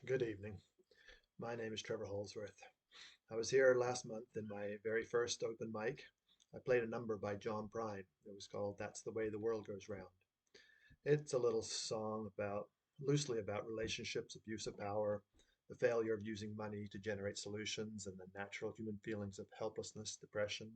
Good evening. My name is Trevor Holsworth. I was here last month in my very first open mic. I played a number by John Prine. It was called That's the Way the World Goes Round. It's a little song loosely about relationships, abuse of power, the failure of using money to generate solutions, and the natural human feelings of helplessness, depression,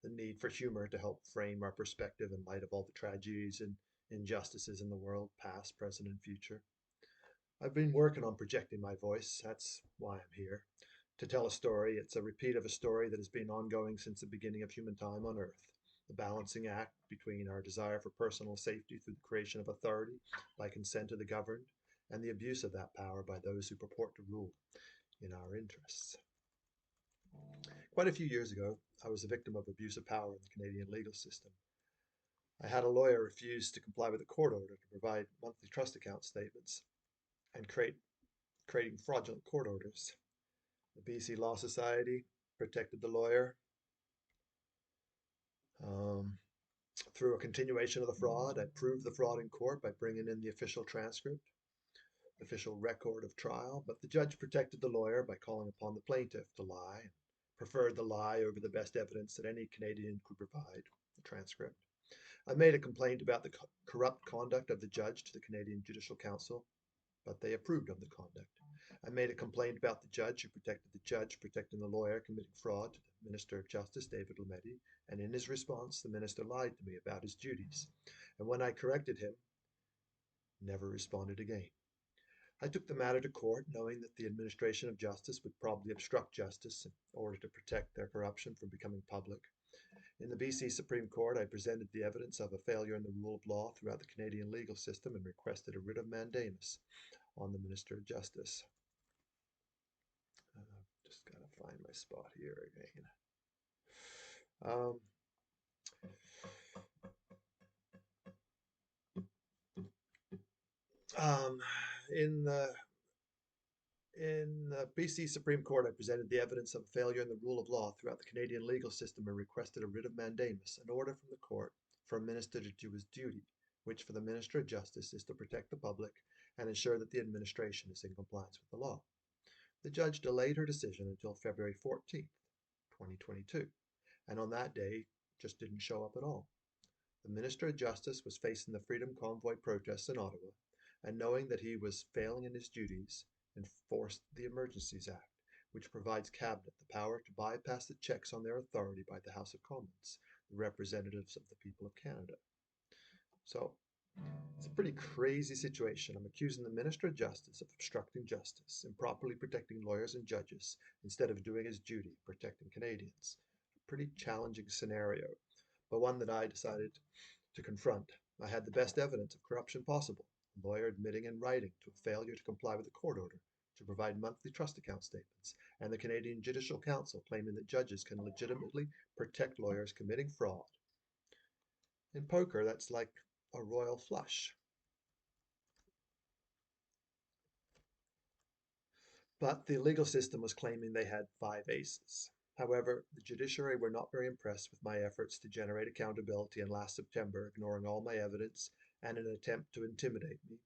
the need for humor to help frame our perspective in light of all the tragedies and injustices in the world, past, present, and future. I've been working on projecting my voice. That's why I'm here. To tell a story, it's a repeat of a story that has been ongoing since the beginning of human time on Earth. The balancing act between our desire for personal safety through the creation of authority by consent of the governed, and the abuse of that power by those who purport to rule in our interests. Quite a few years ago, I was a victim of abuse of power in the Canadian legal system. I had a lawyer refuse to comply with a court order to provide monthly trust account statements and creating fraudulent court orders. The BC Law Society protected the lawyer um, through a continuation of the fraud. I proved the fraud in court by bringing in the official transcript, official record of trial, but the judge protected the lawyer by calling upon the plaintiff to lie and preferred the lie over the best evidence that any Canadian could provide, the transcript. I made a complaint about the corrupt conduct of the judge to the Canadian Judicial Council, but they approved of the conduct. I made a complaint about the judge who protected the judge protecting the lawyer committing fraud to the Minister of Justice, David Lametti, and in his response, the minister lied to me about his duties. And when I corrected him, never responded again. I took the matter to court, knowing that the administration of justice would probably obstruct justice in order to protect their corruption from becoming public. In the BC Supreme Court, I presented the evidence of a failure in the rule of law throughout the Canadian legal system and requested a writ of mandamus on the Minister of Justice. Just got to find my spot here again. Um, um, in the BC Supreme Court, I presented the evidence of failure in the rule of law throughout the Canadian legal system and requested a writ of mandamus, an order from the court for a minister to do his duty, which for the Minister of Justice is to protect the public and ensure that the administration is in compliance with the law. The judge delayed her decision until February 14th, 2022, and on that day just didn't show up at all. The Minister of Justice was facing the Freedom Convoy protests in Ottawa, and knowing that he was failing in his duties, enforced the Emergencies Act, which provides Cabinet the power to bypass the checks on their authority by the House of Commons, the representatives of the people of Canada. So, it's a pretty crazy situation. I'm accusing the Minister of Justice of obstructing justice, improperly protecting lawyers and judges, instead of doing his duty, protecting Canadians. A pretty challenging scenario, but one that I decided to confront. I had the best evidence of corruption possible, a lawyer admitting in writing to a failure to comply with a court order to provide monthly trust account statements, and the Canadian Judicial Council claiming that judges can legitimately protect lawyers committing fraud. In poker, that's like a royal flush. But the legal system was claiming they had five aces. However, the judiciary were not very impressed with my efforts to generate accountability, and last September, ignoring all my evidence and an attempt to intimidate me,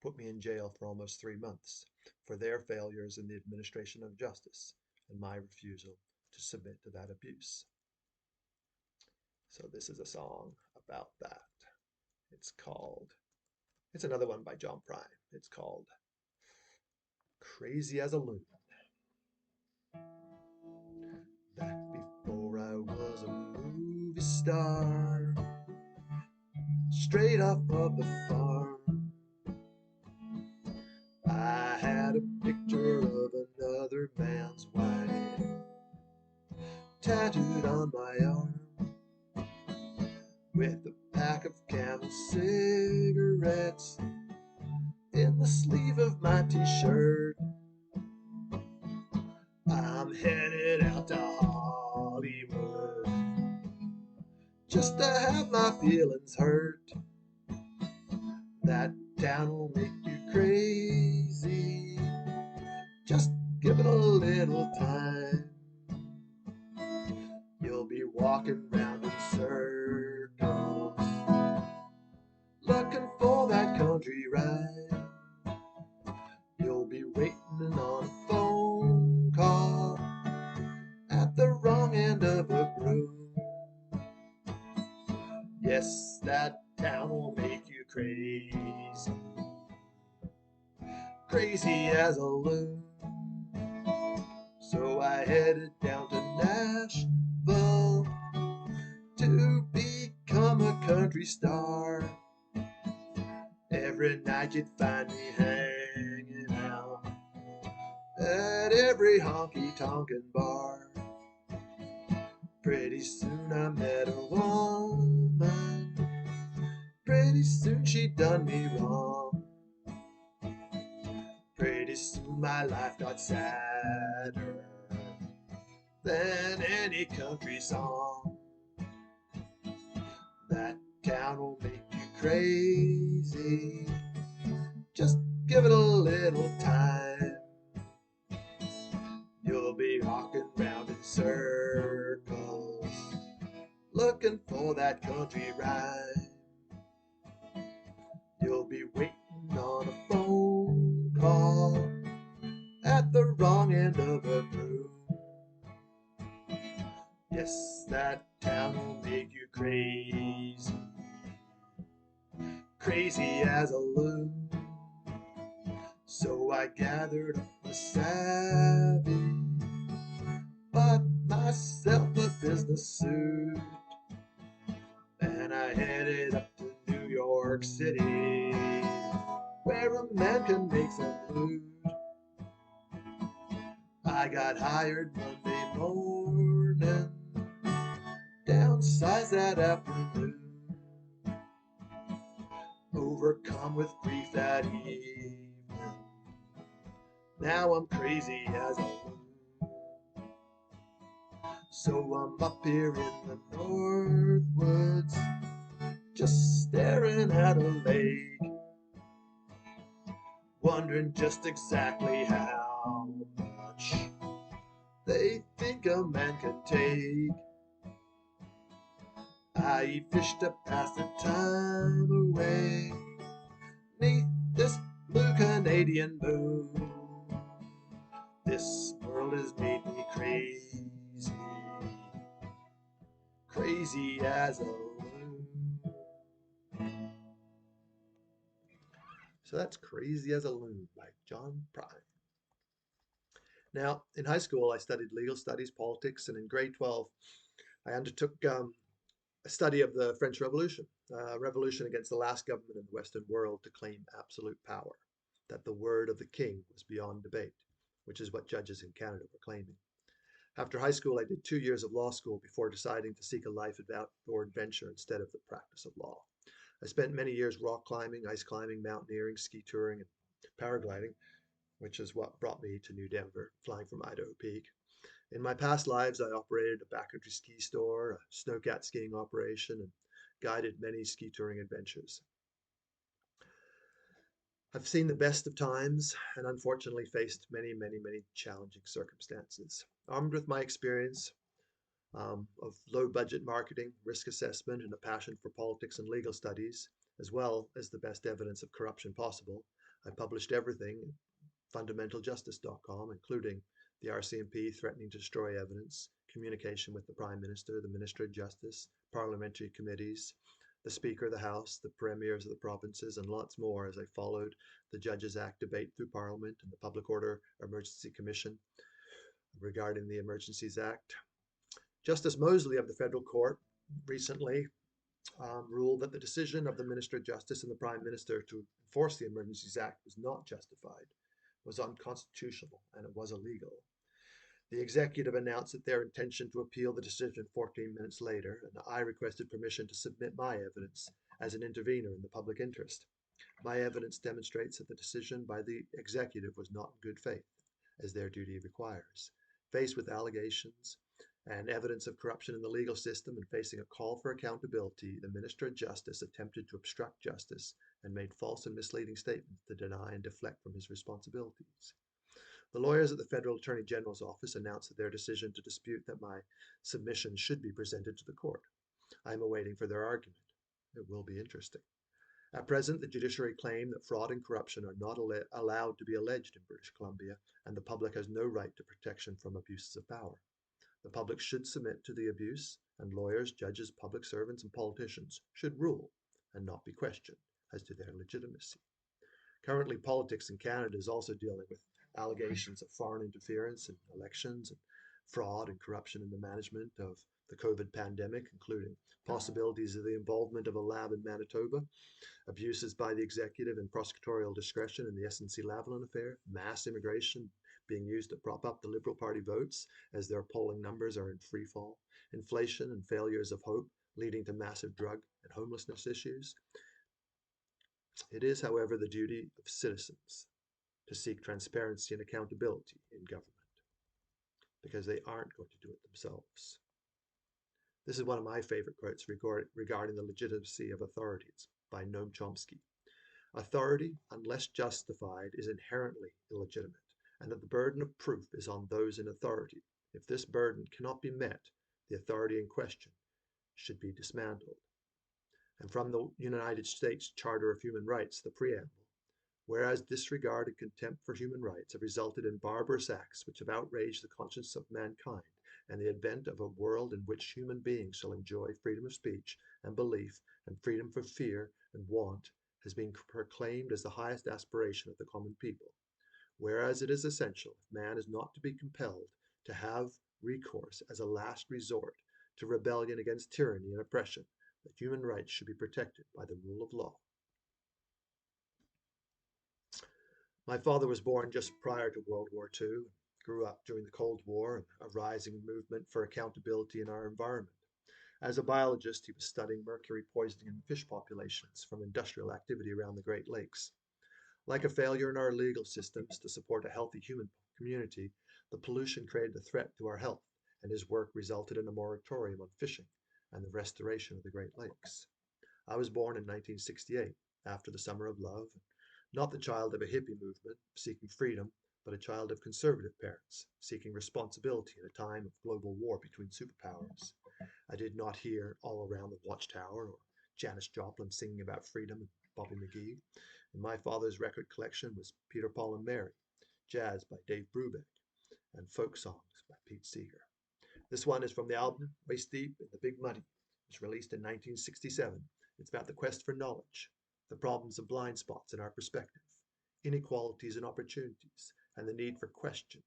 put me in jail for almost 3 months for their failures in the administration of justice and my refusal to submit to that abuse. So this is a song about that. It's another one by John Prine. It's called Crazy as a Loon. Back before I was a movie star, straight off of the farm, I had a picture of another man's wife tattooed on my arm, with a pack of Camel cigarettes in the sleeve of my t-shirt. I'm headed out to Hollywood just to have my feelings hurt. That town will make you crazy. Just give it a little time. You'll be walking round in circles, looking for that country ride. You'll be waiting that town will make you crazy. Crazy as a loon. So I headed down to Nashville to become a country star. Every night you'd find me hanging out at every honky-tonkin' bar. Pretty soon I met a woman. Pretty soon she done me wrong. Pretty soon my life got sadder than any country song. That town will make you crazy. Just give it a little time. You'll be rocking round in circles, looking for that country rhyme. You'll be waiting on a phone call at the wrong end of a room. Yes, that town will make you crazy. Crazy as a loon. So I gathered up my savvy, bought myself a business suit, and I headed up to New York City, where a man can make some loot. I got hired Monday morning, downsized that afternoon, overcome with grief that evening. Now I'm crazy as a loon. So I'm up here in the North Woods, just staring at a lake, wondering just exactly how much they think a man can take. I fish to pass the time away, 'neath this blue Canadian moon. This world has made me crazy, crazy as a loon. So that's Crazy as a Loon by John Prine. Now, in high school, I studied legal studies, politics, and in grade 12, I undertook a study of the French Revolution, a revolution against the last government in the Western world to claim absolute power, that the word of the king was beyond debate, which is what judges in Canada were claiming. After high school, I did 2 years of law school before deciding to seek a life of outdoor adventure instead of the practice of law. I spent many years rock climbing, ice climbing, mountaineering, ski touring, and paragliding, which is what brought me to New Denver, flying from Idaho Peak. In my past lives, I operated a backcountry ski store, a snowcat skiing operation, and guided many ski touring adventures. I've seen the best of times and unfortunately faced many, many, many challenging circumstances. Armed with my experience of low budget marketing, risk assessment, and a passion for politics and legal studies, as well as the best evidence of corruption possible, I published everything at fundamentaljustice.com, including the RCMP threatening to destroy evidence, communication with the Prime Minister, the Minister of Justice, parliamentary committees, the Speaker of the House, the premiers of the provinces, and lots more as I followed the Judges Act debate through Parliament and the Public Order Emergency Commission regarding the Emergencies Act. Justice Mosley of the Federal Court recently ruled that the decision of the Minister of Justice and the Prime Minister to enforce the Emergencies Act was not justified, was unconstitutional, and it was illegal. The executive announced that their intention to appeal the decision 14 minutes later, and I requested permission to submit my evidence as an intervener in the public interest. My evidence demonstrates that the decision by the executive was not in good faith, as their duty requires. Faced with allegations and evidence of corruption in the legal system and facing a call for accountability, the Minister of Justice attempted to obstruct justice and made false and misleading statements to deny and deflect from his responsibilities. The lawyers at the Federal Attorney General's office announced that their decision to dispute that my submission should be presented to the court. I am awaiting for their argument. It will be interesting. At present, the judiciary claim that fraud and corruption are not allowed to be alleged in British Columbia, and the public has no right to protection from abuses of power. The public should submit to the abuse and lawyers, judges, public servants, and politicians should rule and not be questioned as to their legitimacy. Currently, politics in Canada is also dealing with allegations of foreign interference in elections and fraud and corruption in the management of the COVID pandemic, including possibilities of the involvement of a lab in Manitoba, abuses by the executive and prosecutorial discretion in the SNC-Lavalin affair, mass immigration being used to prop up the Liberal Party votes as their polling numbers are in free fall, inflation and failures of hope leading to massive drug and homelessness issues. It is, however, the duty of citizens to seek transparency and accountability in government because they aren't going to do it themselves. This is one of my favorite quotes regarding the legitimacy of authority. It's by Noam Chomsky. Authority, unless justified, is inherently illegitimate, and that the burden of proof is on those in authority. If this burden cannot be met, the authority in question should be dismantled. And from the United States Charter of Human Rights, the preamble, whereas disregard and contempt for human rights have resulted in barbarous acts which have outraged the conscience of mankind, and the advent of a world in which human beings shall enjoy freedom of speech and belief and freedom from fear and want has been proclaimed as the highest aspiration of the common people. Whereas it is essential, if man is not to be compelled to have recourse as a last resort to rebellion against tyranny and oppression, that human rights should be protected by the rule of law. My father was born just prior to World War II, grew up during the Cold War and a rising movement for accountability in our environment. As a biologist, he was studying mercury poisoning in fish populations from industrial activity around the Great Lakes. Like a failure in our legal systems to support a healthy human community, the pollution created a threat to our health, and his work resulted in a moratorium on fishing and the restoration of the Great Lakes. I was born in 1968, after the Summer of Love, not the child of a hippie movement seeking freedom, but a child of conservative parents seeking responsibility in a time of global war between superpowers. I did not hear All Around the Watchtower or Janis Joplin singing about freedom and Bobby McGee. In my father's record collection was Peter, Paul, and Mary, jazz by Dave Brubeck, and folk songs by Pete Seeger. This one is from the album Waist Deep in the Big Muddy. It was released in 1967. It's about the quest for knowledge, the problems of blind spots in our perspective, inequalities and opportunities, and the need for question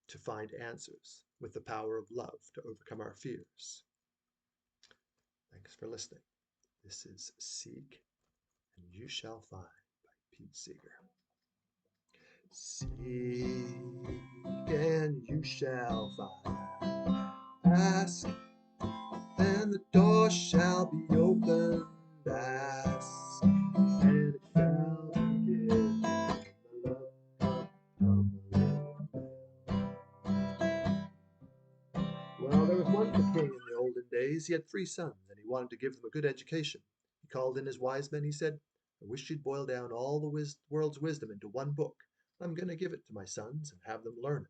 to find answers with the power of love to overcome our fears. Thanks for listening. This is Seek and You Shall Find by Pete Seeger. Seek and you shall find. Ask and the door shall be opened. Ask and it shall be given. The love of the Well, there was once a king in the olden days. He had 3 sons, and he wanted to give them a good education. He called in his wise men. He said, I wish you'd boil down all the world's wisdom into one book. I'm going to give it to my sons and have them learn it.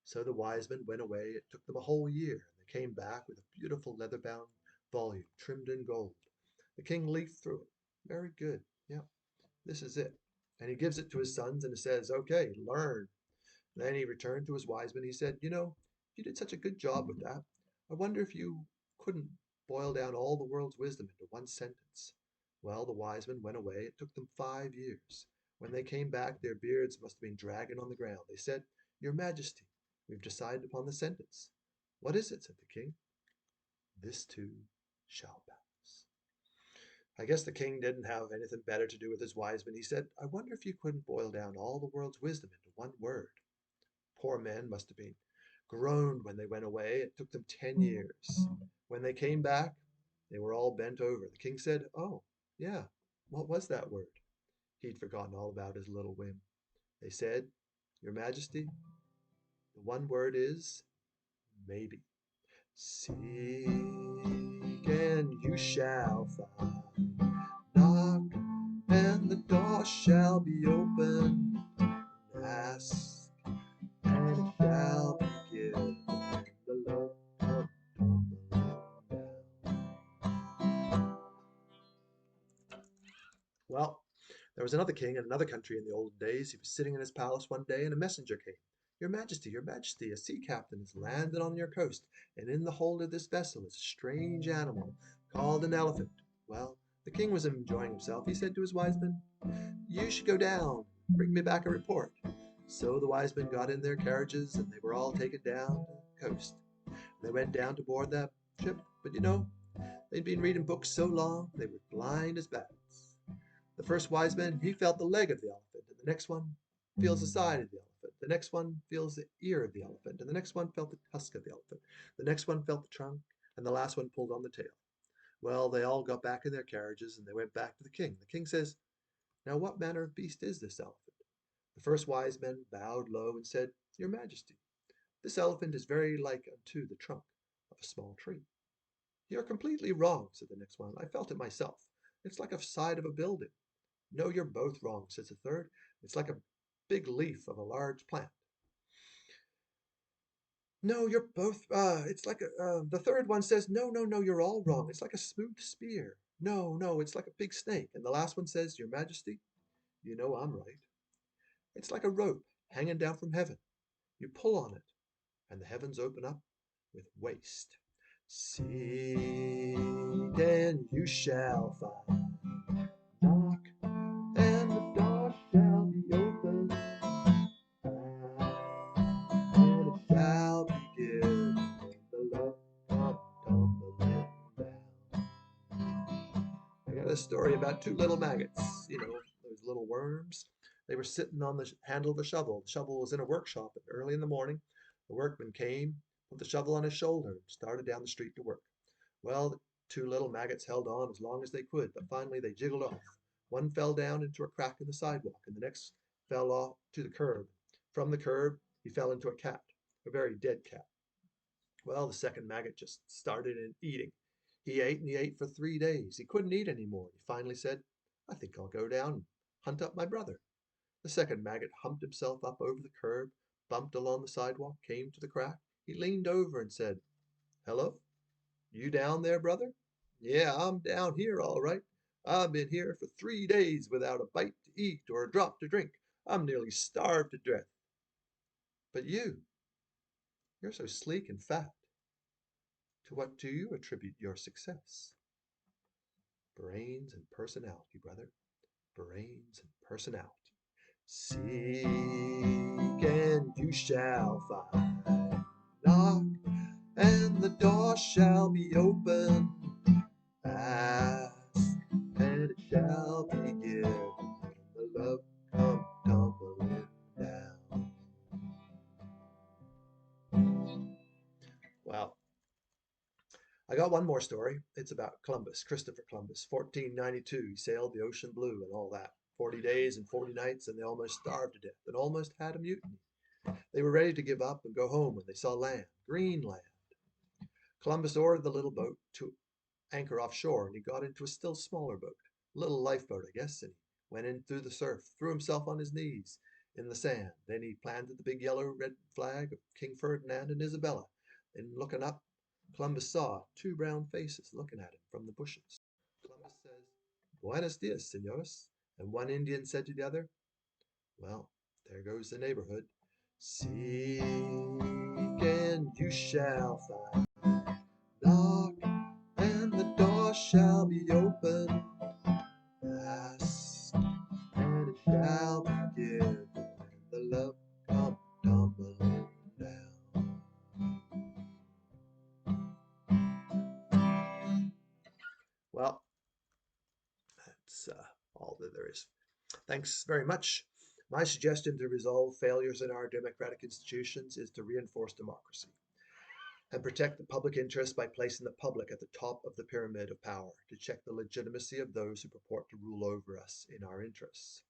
So the wise men went away. It took them a whole year, and they came back with a beautiful leather-bound volume trimmed in gold. The king leafed through it. Very good. Yeah, this is it. And he gives it to his sons and he says, okay, learn. Then he returned to his wise men. He said, you did such a good job with that. I wonder if you couldn't boil down all the world's wisdom into one sentence. Well, the wise men went away. It took them 5 years. When they came back, their beards must have been dragging on the ground. They said, Your Majesty, we've decided upon the sentence. What is it? Said the king. This too shall pass. I guess the king didn't have anything better to do with his wise men. He said, I wonder if you couldn't boil down all the world's wisdom into one word. Poor men must have been groaned when they went away. It took them 10 years. When they came back, they were all bent over. The king said, Oh, yeah, what was that word? He'd forgotten all about his little whim. They said, Your Majesty, the one word is maybe. Seek and you shall find. Knock and the door shall be opened. Ask and it shall be given. The love come tumbling down. Well, there was another king in another country in the olden days. He was sitting in his palace one day and a messenger came. Your Majesty, a sea captain has landed on your coast, and in the hold of this vessel is a strange animal called an elephant. Well, the king was enjoying himself. He said to his wise men, you should go down, bring me back a report. So the wise men got in their carriages, and they were all taken down to the coast. They went down to board that ship, but they'd been reading books so long they were blind as bats. The first wise man, he felt the leg of the elephant, and the next one feels the side of the elephant. The next one feels the ear of the elephant, and the next one felt the tusk of the elephant. The next one felt the trunk, and the last one pulled on the tail. Well, they all got back in their carriages, and they went back to the king. The king says, now what manner of beast is this elephant? The first wise man bowed low and said, your Majesty, this elephant is very like unto the trunk of a small tree. You're completely wrong, said the next one. I felt it myself. It's like a side of a building. No, you're both wrong, says the third. It's like a big leaf of a large plant. No, you're both, it's like the third one says, no, no, no, you're all wrong. It's like a smooth spear. No, no, it's like a big snake. And the last one says, your Majesty, you know I'm right. It's like a rope hanging down from heaven. You pull on it, and the heavens open up with waste. Seek and you shall find. Knock and the door shall be open. Ask and it shall be given. The love come tumbling down. I got a story about two little maggots, those little worms. They were sitting on the handle of the shovel. The shovel was in a workshop, and early in the morning, the workman came, put the shovel on his shoulder, and started down the street to work. Well, the two little maggots held on as long as they could, but finally they jiggled off. One fell down into a crack in the sidewalk, and the next fell off to the curb. From the curb, he fell into a cat, a very dead cat. Well, the second maggot just started in eating. He ate and he ate for 3 days. He couldn't eat anymore. He finally said, I think I'll go down and hunt up my brother. The second maggot humped himself up over the curb, bumped along the sidewalk, came to the crack. He leaned over and said, hello, you down there, brother? Yeah, I'm down here, all right. I've been here for 3 days without a bite to eat or a drop to drink. I'm nearly starved to death. But you're so sleek and fat. To what do you attribute your success? Brains and personality, brother. Brains and personality. Seek and you shall find. Knock and the door shall be open. Ask and it shall be given. The love come tumbling down. Wow. I got one more story. It's about Columbus, Christopher Columbus, 1492. He sailed the ocean blue and all that. 40 days and 40 nights, and they almost starved to death and almost had a mutiny. They were ready to give up and go home when they saw land, green land. Columbus ordered the little boat to anchor offshore, and he got into a still smaller boat, a little lifeboat, I guess, and he went in through the surf, threw himself on his knees in the sand. Then he planted the big yellow red flag of King Ferdinand and Isabella. Then looking up, Columbus saw two brown faces looking at him from the bushes. Columbus says, Buenos dias, senores. And one Indian said to the other, well, there goes the neighborhood. Seek and you shall find. Knock and the door shall be open. Ask and it shall be given. The love come tumbling down. Well, that's all that there is. Thanks very much. My suggestion to resolve failures in our democratic institutions is to reinforce democracy and protect the public interest by placing the public at the top of the pyramid of power to check the legitimacy of those who purport to rule over us in our interests.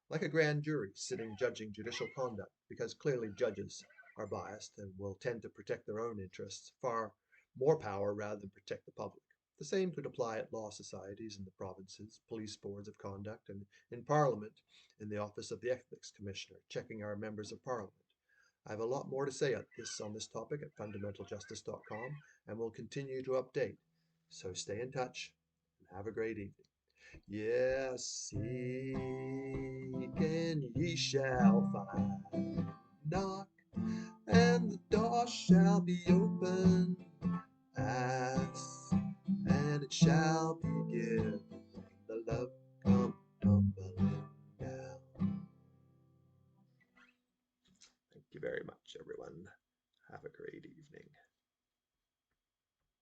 Like a grand jury sitting judging judicial conduct, because clearly judges are biased and will tend to protect their own interests, far more power rather than protect the public. The same could apply at law societies in the provinces, police boards of conduct, and in Parliament in the office of the Ethics Commissioner, checking our members of Parliament. I have a lot more to say on this topic at fundamentaljustice.com and will continue to update. So stay in touch and have a great evening. Yes, seek and ye shall find. Knock shall be open. Ask, and it shall be given. The love come tumbling down. Thank you very much, everyone. Have a great evening.